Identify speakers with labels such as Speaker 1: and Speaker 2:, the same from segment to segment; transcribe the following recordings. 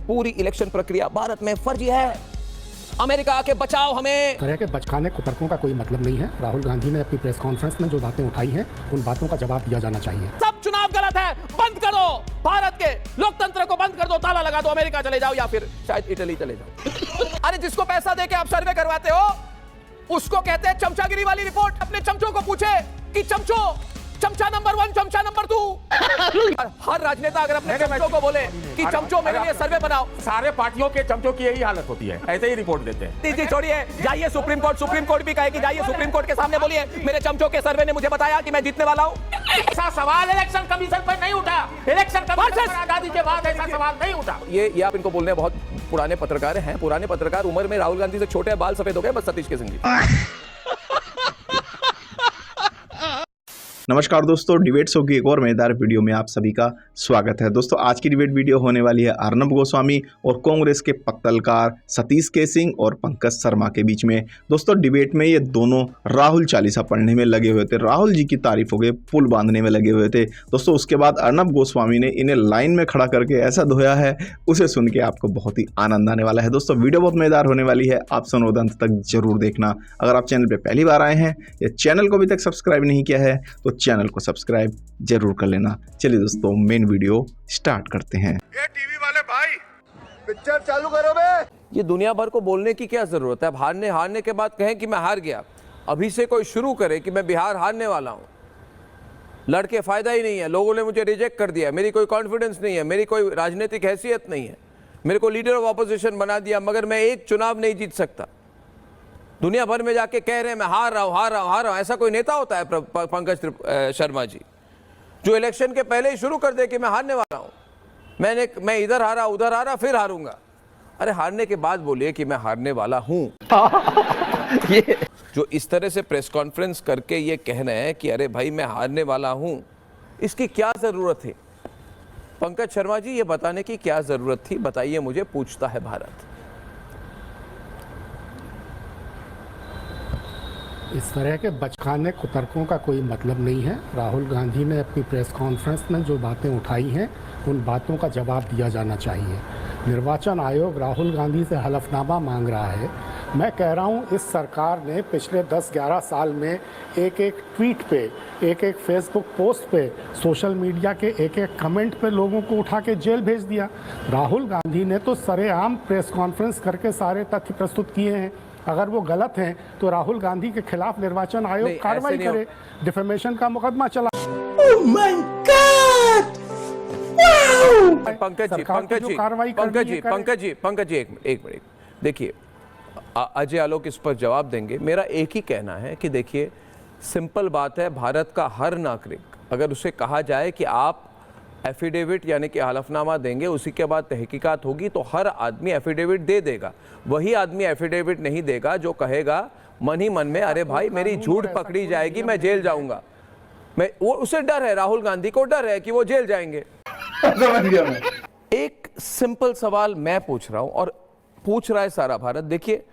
Speaker 1: पूरी इलेक्शन प्रक्रिया भारत में फर्जी है। अमेरिका आके बचाओ हमें।
Speaker 2: तरह के बचकाने कुतर्कों का कोई मतलब नहीं है। राहुल गांधी ने अपनी प्रेस कॉन्फ्रेंस में जो बातें उठाई हैं, उन बातों का जवाब दिया जाना चाहिए।
Speaker 1: सब चुनाव गलत है, बंद करो। भारत के लोकतंत्र को बंद कर दो, ताला लगा दो, अमेरिका चले जाओ या फिर शायद इटली चले जाओ। अरे जिसको पैसा देके आप सर्वे करवाते हो उसको कहते हैं चमचागिरी वाली रिपोर्ट। अपने चमचों को पूछे कि चमचा नंबर 1, चमचा नंबर 2। हर राजनेता अगर अपने चमचों को बोले कि चमचों मेरे लिए सर्वे बनाओ,
Speaker 3: सारे पार्टियों के चमचों की यही हालत होती है, ऐसे ही रिपोर्ट देते हैं।
Speaker 1: जी छोड़िए, जाइए सुप्रीम कोर्ट भी कहे कि जाइए सुप्रीम कोर्ट के सामने बोलिए मेरे चमचों के सर्वे ने मुझे बताया कि मैं जीतने वाला हूँ।
Speaker 3: ऐसा सवाल इलेक्शन कमीशन पर नहीं उठा। इलेक्शन कमीशन पर आजादी के बाद ऐसा सवाल नहीं उठा।
Speaker 1: ये आप इनको बोलने बहुत पुराने पत्रकार हैं। पुराने पत्रकार उम्र में राहुल गांधी से छोटे हैं, बाल सफेद हो गए बस सतीश के संगी।
Speaker 4: नमस्कार दोस्तों, डिबेट शो की एक और मजेदार वीडियो में आप सभी का स्वागत है। दोस्तों आज की डिबेट वीडियो होने वाली है अर्नब गोस्वामी और कांग्रेस के पत्तलकार सतीश के सिंह और पंकज शर्मा के बीच में। दोस्तों डिबेट में ये दोनों राहुल चालीसा पढ़ने में लगे हुए थे, राहुल जी की तारीफों के पुल बांधने में लगे हुए थे। दोस्तों उसके बाद अर्नब गोस्वामी ने इन्हें लाइन में खड़ा करके ऐसा धोया है, उसे सुन के आपको बहुत ही आनंद आने वाला है। दोस्तों वीडियो बहुत मजेदार होने वाली है, आप सुनो अंत तक जरूर देखना। अगर आप चैनल पर पहली बार आए हैं या चैनल को अभी तक सब्सक्राइब नहीं किया है तो चैनल को सब्सक्राइब जरूर कर लेना। चलिए दोस्तों मेन वीडियो स्टार्ट करते हैं।
Speaker 5: ये टीवी वाले भाई पिक्चर चालू करो बे।
Speaker 1: ये दुनिया भर को बोलने की क्या जरूरत है? अब हारने के बाद कहें कि मैं हार गया। अभी से कोई शुरू करे कि मैं बिहार हारने वाला हूं, लड़के फायदा ही नहीं है, लोगों ने मुझे रिजेक्ट कर दिया, मेरी कोई कॉन्फिडेंस नहीं है, मेरी कोई राजनीतिक हैसियत नहीं है, मेरे को लीडर ऑफ ऑपोजिशन बना दिया, मगर मैं एक चुनाव नहीं जीत सकता। दुनिया भर में जाके कह रहे हैं मैं हार रहा हूं। ऐसा कोई नेता होता है पंकज शर्मा जी जो इलेक्शन के पहले ही शुरू कर दे कि मैं हारने वाला हूं, मैं इधर हारा उधर हारा फिर हारूंगा। अरे हारने के बाद बोलिए कि मैं हारने वाला हूं। ये जो इस तरह से प्रेस कॉन्फ्रेंस करके ये कह रहे हैं कि अरे भाई मैं हारने वाला हूं, इसकी क्या जरूरत है? पंकज शर्मा जी ये बताने की क्या जरूरत थी, बताइए मुझे, पूछता है भारत।
Speaker 2: इस तरह के बचकाने कुतर्कों का कोई मतलब नहीं है। राहुल गांधी ने अपनी प्रेस कॉन्फ्रेंस में जो बातें उठाई हैं, उन बातों का जवाब दिया जाना चाहिए। निर्वाचन आयोग राहुल गांधी से हलफनामा मांग रहा है। मैं कह रहा हूं इस सरकार ने पिछले 10-11 साल में एक ट्वीट पे, एक फेसबुक पोस्ट पे, सोशल मीडिया के एक कमेंट पे लोगों को उठा के जेल भेज दिया। राहुल गांधी ने तो सरेआम प्रेस कॉन्फ्रेंस करके सारे तथ्य प्रस्तुत किए हैं। अगर वो गलत हैं तो राहुल गांधी के खिलाफ निर्वाचन आयोग कार्रवाई करे, डिफेमेशन का मुकदमा चला।
Speaker 1: पंकज जी एक मिनट देखिए, अजय आलोक इस पर जवाब देंगे। मेरा एक ही कहना है कि देखिए सिंपल बात है, भारत का हर नागरिक अगर उसे कहा जाए कि आप एफिडेविट यानी कि हलफनामा देंगे, उसी के बाद तहकीकात होगी, तो हर आदमी एफिडेविट दे देगा। वही आदमी एफिडेविट नहीं देगा जो कहेगा मन ही मन में अरे भाई मेरी झूठ पकड़ी जाएगी, मैं जेल जाऊंगा। वो उसे डर है, राहुल गांधी को डर है कि वो जेल जाएंगे। एक सिंपल सवाल मैं पूछ रहा हूं और पूछ रहा है सारा भारत। देखिए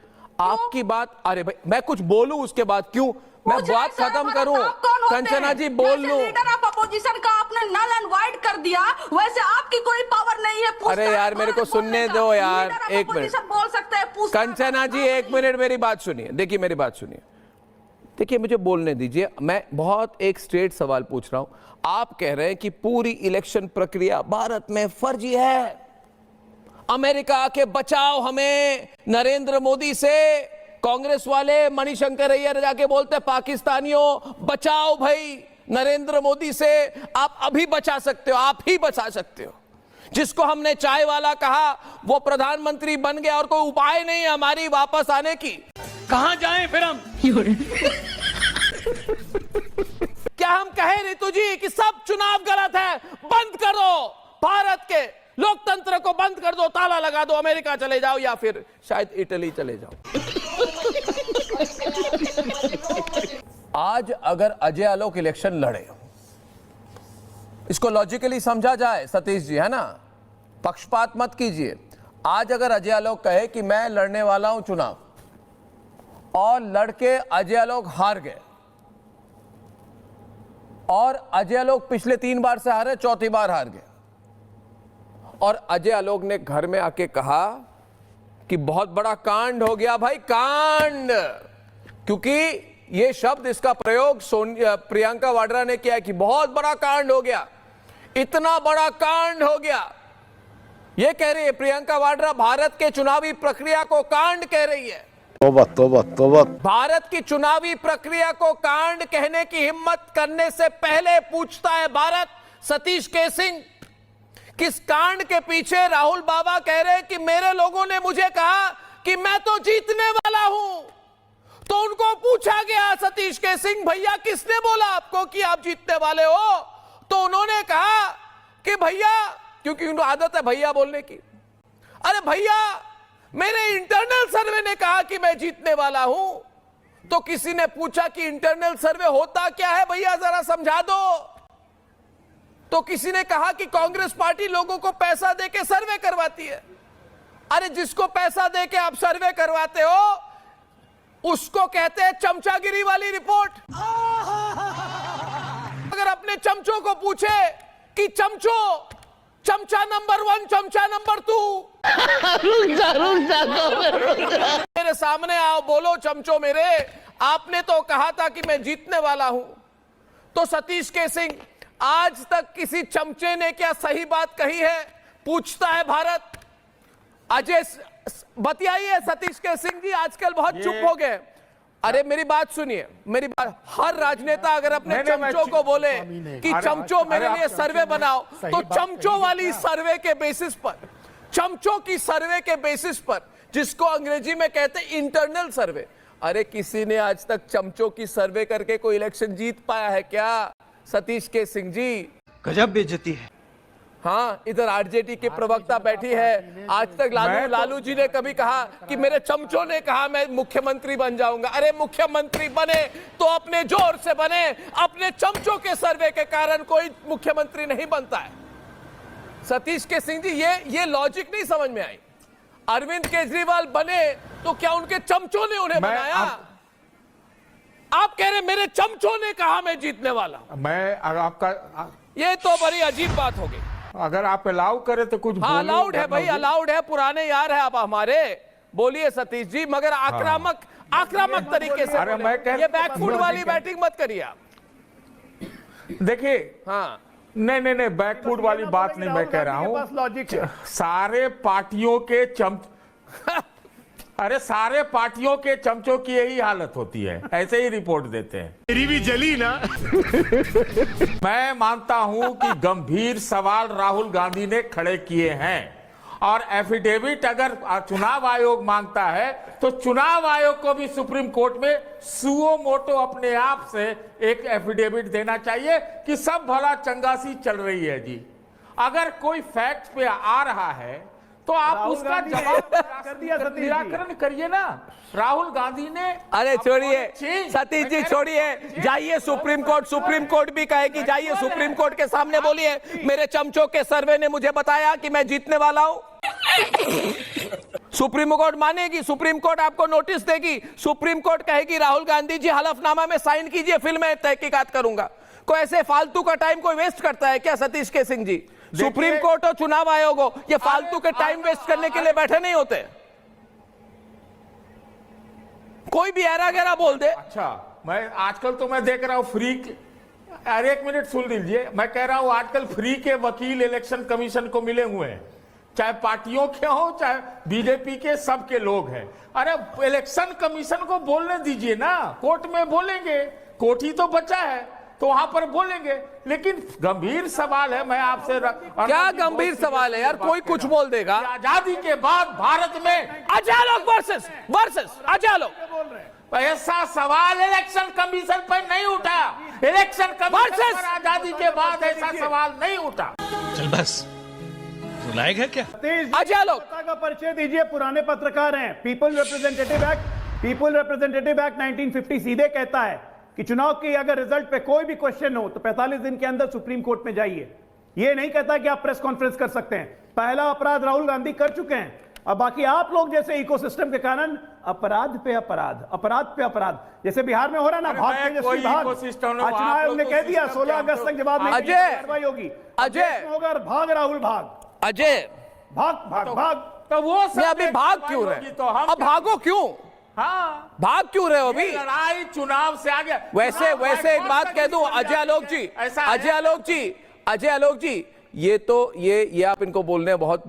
Speaker 1: आपकी बात, अरे भाई मैं कुछ बोलूं उसके बाद क्यों मैं बात खत्म करूं? कंचना जी बोल लूं।
Speaker 6: लीडर ऑफ अपोजिशन का आपने नल एंड वाइड कर दिया, वैसे आपकी कोई पावर नहीं है।
Speaker 1: अरे यार मेरे को सुनने दो यार, एक मिनट
Speaker 6: बोल सकते हैं।
Speaker 1: कंचना जी एक मिनट मेरी बात सुनिए। देखिए मेरी बात सुनिए, देखिए मुझे बोलने दीजिए। मैं बहुत एक स्ट्रेट सवाल पूछ रहा हूं। आप कह रहे हैं कि पूरी इलेक्शन प्रक्रिया भारत में फर्जी है, अमेरिका आके बचाओ हमें नरेंद्र मोदी से। कांग्रेस वाले मणिशंकर अय्यर जाके बोलते पाकिस्तानियों बचाओ भाई नरेंद्र मोदी से। आप अभी बचा सकते हो, आप ही बचा सकते हो। जिसको हमने चाय वाला कहा वो प्रधानमंत्री बन गया और कोई उपाय नहीं है हमारी वापस आने की। कहां जाएं फिर हम? क्या हम कहें रितु जी कि सब चुनाव गलत है, बंद करो, भारत के लोकतंत्र को बंद कर दो, ताला लगा दो, अमेरिका चले जाओ या फिर शायद इटली चले जाओ। आज अगर अजय आलोक इलेक्शन लड़े, इसको लॉजिकली समझा जाए सतीश जी, है ना, पक्षपात मत कीजिए। आज अगर अजय आलोक कहे कि मैं लड़ने वाला हूं चुनाव और लड़के अजय आलोक हार गए और अजय आलोक पिछले 3 बार से हारे, चौथी बार हार गए और अजय आलोक ने घर में आके कहा कि बहुत बड़ा कांड हो गया भाई, कांड, क्योंकि ये शब्द, इसका प्रयोग प्रियंका वाड्रा ने किया कि बहुत बड़ा कांड हो गया, इतना बड़ा कांड हो गया। ये कह रही है प्रियंका वाड्रा, भारत के चुनावी प्रक्रिया को कांड कह रही है।
Speaker 7: तौबा तौबा तौबा।
Speaker 1: भारत की चुनावी प्रक्रिया को कांड कहने की हिम्मत करने से पहले पूछता है भारत सतीश के सिंह, किस कांड के पीछे राहुल बाबा कह रहे हैं कि मेरे लोगों ने मुझे कहा कि मैं तो जीतने वाला हूं। तो उनको पूछा गया, सतीश के सिंह भैया किसने बोला आपको कि आप जीतने वाले हो? तो उन्होंने कहा कि भैया, क्योंकि उनको आदत है भैया बोलने की, अरे भैया मेरे इंटरनल सर्वे ने कहा कि मैं जीतने वाला हूं। तो किसी ने पूछा कि इंटरनल सर्वे होता क्या है भैया, जरा समझा दो। तो किसी ने कहा कि कांग्रेस पार्टी लोगों को पैसा देके सर्वे करवाती है। अरे जिसको पैसा देके आप सर्वे करवाते हो उसको कहते हैं चमचागिरी वाली रिपोर्ट। अगर अपने चमचों को पूछे कि चमचा नंबर 1, चमचा नंबर 2, मेरे सामने आओ, बोलो चमचो मेरे, आपने तो कहा था कि मैं जीतने वाला हूं। तो सतीश के सिंह, आज तक किसी चमचे ने क्या सही बात कही है, पूछता है भारत। अजय बतियाइए सतीश के सिंह जी, आजकल बहुत चुप हो गए। अरे मेरी बात सुनिए, मेरी बात, हर राजनेता अगर अपने चमचों को बोले कि चमचों मेरे लिए सर्वे बनाओ, तो चमचों वाली सर्वे के बेसिस पर, चमचों की सर्वे के बेसिस पर, जिसको अंग्रेजी में कहते हैं इंटरनल सर्वे, अरे किसी ने आज तक चमचों की सर्वे करके कोई इलेक्शन जीत पाया है क्या? सतीश के सिंह जी,
Speaker 7: गजब बेइज्जती है।
Speaker 1: हाँ, इधर आरजेडी के प्रवक्ता बैठी है, आज तक लालू जी ने कभी कहा कि मेरे चमचों ने कहा मैं मुख्यमंत्री बन जाऊंगा। अरे मुख्यमंत्री बने तो अपने जोर से बने, अपने चमचों के सर्वे के कारण कोई मुख्यमंत्री नहीं बनता है। सतीश के सिंह जी, ये लॉजिक नहीं समझ में आई। अरविंद केजरीवाल बने तो क्या उनके चमचों ने उन्हें बनाया? आप कह रहे मेरे चमचों ने कहा मैं जीतने वाला।
Speaker 3: मैं आपका,
Speaker 1: ये तो बड़ी अजीब बात हो गई।
Speaker 3: अगर आप अलाउ करें तो कुछ
Speaker 1: हाँ, अलाउड है भाई, अलाउड है, पुराने यार है आप हमारे। बोलिए सतीश जी, मगर आक्रामक तरीके से।
Speaker 3: अरे मैं
Speaker 1: ये बैकफुट वाली बैटिंग मत करिए आप।
Speaker 3: देखिए,
Speaker 1: हाँ,
Speaker 3: नहीं, बैकफुट वाली बात नहीं मैं कह रहा हूं। सारे पार्टियों के अरे सारे पार्टियों के चमचों की यही हालत होती है, ऐसे ही रिपोर्ट देते हैं।
Speaker 5: मेरी भी जली ना।
Speaker 3: मैं मानता हूं कि गंभीर सवाल राहुल गांधी ने खड़े किए हैं, और एफिडेविट अगर चुनाव आयोग मांगता है तो चुनाव आयोग को भी सुप्रीम कोर्ट में सुओ मोटो अपने आप से एक एफिडेविट देना चाहिए कि सब भला चंगासी चल रही है जी। अगर कोई फैक्ट पे आ रहा है तो आप उसका जवाब निराकरण करिए ना। राहुल गांधी ने,
Speaker 1: अरे छोड़िए सतीश जी, छोड़िए, जाइए सुप्रीम कोर्ट भी कहे कि जाइए सुप्रीम कोर्ट के सामने बोलिए मेरे चमचों के सर्वे ने मुझे बताया कि मैं जीतने वाला हूं। सुप्रीम कोर्ट मानेगी, सुप्रीम कोर्ट आपको नोटिस देगी, सुप्रीम कोर्ट कहेगी राहुल गांधी जी हलफनामा में साइन कीजिए, फिर मैं तहकीकात करूंगा। कोई ऐसे फालतू का टाइम कोई वेस्ट करता है क्या सतीश के सिंह जी? सुप्रीम कोर्ट हो, चुनाव आयोग हो, ये फालतू के टाइम वेस्ट करने के लिए बैठे नहीं होते। कोई भी ऐरा गैरा बोल दे।
Speaker 3: अच्छा, मैं आजकल तो मैं देख रहा हूं फ्री, अरे एक मिनट सुन लीजिए, मैं कह रहा हूं आजकल फ्री के वकील इलेक्शन कमीशन को मिले हुए हैं, चाहे पार्टियों के हो चाहे बीजेपी के, सबके लोग हैं। अरे इलेक्शन कमीशन को बोलने दीजिए ना, कोर्ट में बोलेंगे, कोर्ट ही तो बचा है तो वहां पर बोलेंगे। लेकिन गंभीर सवाल है, मैं आपसे
Speaker 1: क्या गंभीर सवाल है यार? कोई कुछ बोल देगा।
Speaker 3: आजादी के बाद भारत में
Speaker 1: अजय आलोक वर्सेस अजय आलोक,
Speaker 3: ऐसा सवाल इलेक्शन कमीशन पर नहीं उठा। इलेक्शन कमीशन पर आजादी के बाद ऐसा सवाल नहीं उठा।
Speaker 7: चल बस, लायक है क्या?
Speaker 1: अजय आलोक
Speaker 8: का परिचय दीजिए। पुराने पत्रकार हैं। पीपल रिप्रेजेंटेटिव एक्ट 1950 सीधे कहता है कि चुनाव की अगर रिजल्ट पे कोई भी क्वेश्चन हो तो 45 दिन के अंदर सुप्रीम कोर्ट में जाइए। ये नहीं कहता कि आप प्रेस कॉन्फ्रेंस कर सकते हैं। पहला अपराध राहुल गांधी कर चुके हैं। अब बाकी आप लोग जैसे इकोसिस्टम के कारण अपराध पे अपराध, जैसे बिहार में हो रहा ना, भाग तेजस्वी भाग। चुनाव आयोग ने कह दिया 16 अगस्त तक जवाब नहीं, कार्रवाई होगी।
Speaker 1: अजय
Speaker 8: होगा भाग राहुल भाग।
Speaker 1: अजय
Speaker 8: भाग भाग भाग।
Speaker 3: तो वो सब
Speaker 1: मैं अभी भाग क्यों
Speaker 3: होगी
Speaker 1: रहे?
Speaker 3: तो हम
Speaker 1: अब
Speaker 3: क्या-
Speaker 1: भागो क्यों?
Speaker 3: हाँ,
Speaker 1: भाग क्यों रहे हो
Speaker 3: ये
Speaker 1: अभी?
Speaker 3: लड़ाई चुनाव से आगे।
Speaker 1: वैसे
Speaker 3: चुनाव
Speaker 1: वैसे एक
Speaker 3: कौन
Speaker 1: बात
Speaker 3: सा
Speaker 1: कह दूं,
Speaker 3: किसी
Speaker 1: अजय आलोक जी,
Speaker 3: ऐसा है?
Speaker 1: अजय आलोक जी, ये तो ये आप इनको बोलने बहुत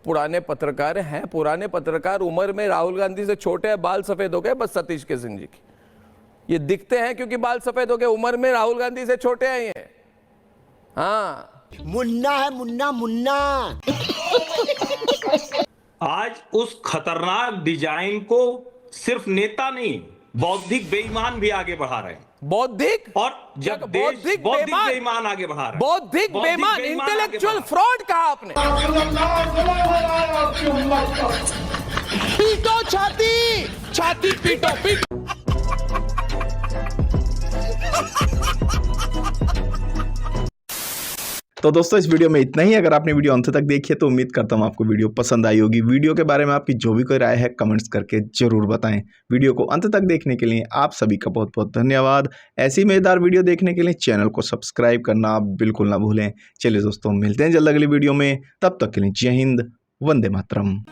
Speaker 1: पुराने पत्रकार हैं। पुराने पत्रकार उम्र में राहुल गांधी से छोटे हैं, बाल सफेद हो गए बस सतीश के सिंह जी की। ये दिखते हैं क्योंकि बाल सफेद हो गए, उम्र में राहुल गांधी से छोटे हैं ये। हाँ,
Speaker 9: मुन्ना है मुन्ना मुन्ना।
Speaker 10: आज उस खतरनाक डिजाइन को सिर्फ नेता नहीं, बौद्धिक बेईमान भी आगे बढ़ा रहे हैं।
Speaker 1: बौद्धिक
Speaker 10: और जब देश
Speaker 1: बौद्धिक
Speaker 10: बौद्धिक बेईमान आगे बढ़ा रहे हैं।
Speaker 1: बौद्धिक बेईमान,
Speaker 10: आगे
Speaker 1: इंटेलेक्चुअल
Speaker 10: बढ़ा
Speaker 1: फ्रॉड कहा आपने। पीटो छाती, छाती पीटो पीटो।
Speaker 4: तो दोस्तों इस वीडियो में इतना ही। अगर आपने वीडियो अंत तक देखी है तो उम्मीद करता हूँ आपको वीडियो पसंद आई होगी। वीडियो के बारे में आपकी जो भी कोई राय है कमेंट्स करके जरूर बताएं। वीडियो को अंत तक देखने के लिए आप सभी का बहुत बहुत धन्यवाद। ऐसी मजेदार वीडियो देखने के लिए चैनल को सब्सक्राइब करना बिल्कुल ना भूलें। चलिए दोस्तों, मिलते हैं जल्द अगली वीडियो में। तब तक के लिए जय हिंद, वंदे मातरम।